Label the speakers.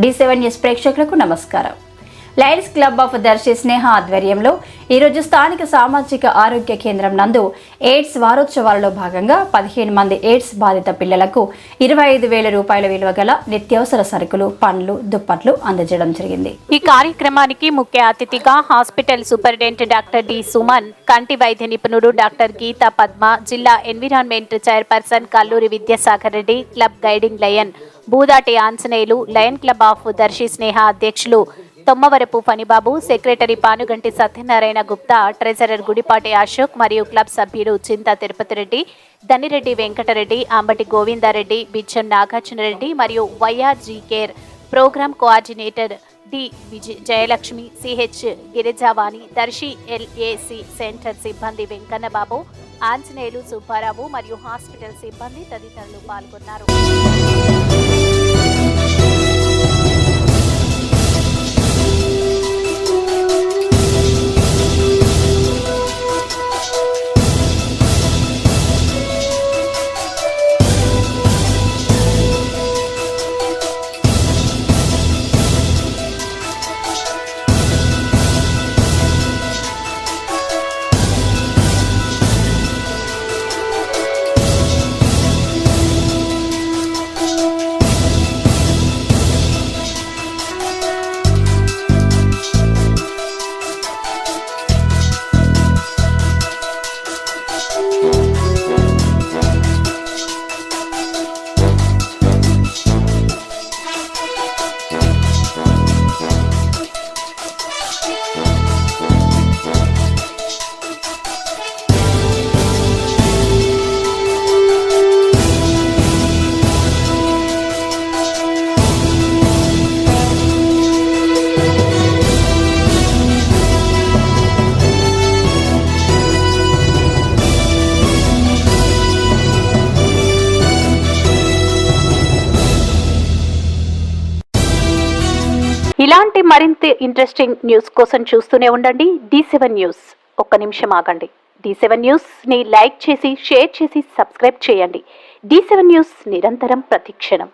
Speaker 1: D7 news ప్రేక్షకులకు నమస్కారం. Lions club of Darsi స్నేహ ఆధ్వర్యంలో ఈరోజు స్థానిక సామాజిక ఆరోగ్య కేంద్రం నందు ఎయిడ్స్ వారోత్సవాలలో భాగంగా 15 మంది ఎయిడ్స్ బాధిత పిల్లలకు 25,000 రూపాయల విలువ గల నిత్యావసర సరుకులు, పండ్లు, దుప్పట్లు అందజేయడం జరిగింది.
Speaker 2: ఈ కార్యక్రమానికి ముఖ్య అతిథిగా hospital superintendent doctor D Suman, కంటి వైద్య నిపుణుడు డాక్టర్ గీతా పద్మ, జిల్లా environment chairperson Kalluri Vidyasagar Reddy, club guiding lion Boodati Anjaneyulu, lion club of Darsi Sneha అధ్యక్షులు తొమ్మవరపు ఫణిబాబు, సెక్రటరీ పానుగంటి సత్యనారాయణ గుప్తా, ట్రెజరర్ గుడిపాటి అశోక్ మరియు క్లబ్ సభ్యులు చింతా తిరుపతి రెడ్డి, దన్నిరెడ్డి వెంకటరెడ్డి, అంబటి గోవిందారెడ్డి, బిచ్చం నాగార్జునరెడ్డి మరియు YRG care programme coordinator D Jayalakshmi, CH Girijavani, Darsi LAC centre సిబ్బంది వెంకన్నబాబు, ఆంజనేయులు, సుబ్బారావు మరియు హాస్పిటల్ సిబ్బంది తదితరులు పాల్గొన్నారు. ఇలాంటి మరింత ఇంట్రెస్టింగ్ న్యూస్ కోసం చూస్తూనే ఉండండి D7 న్యూస్. ఒక్క నిమిషం ఆగండి. D7 న్యూస్ ని లైక్ చేసి, షేర్ చేసి, సబ్స్క్రైబ్ చేయండి. D7 న్యూస్ నిరంతరం ప్రతిక్షణం.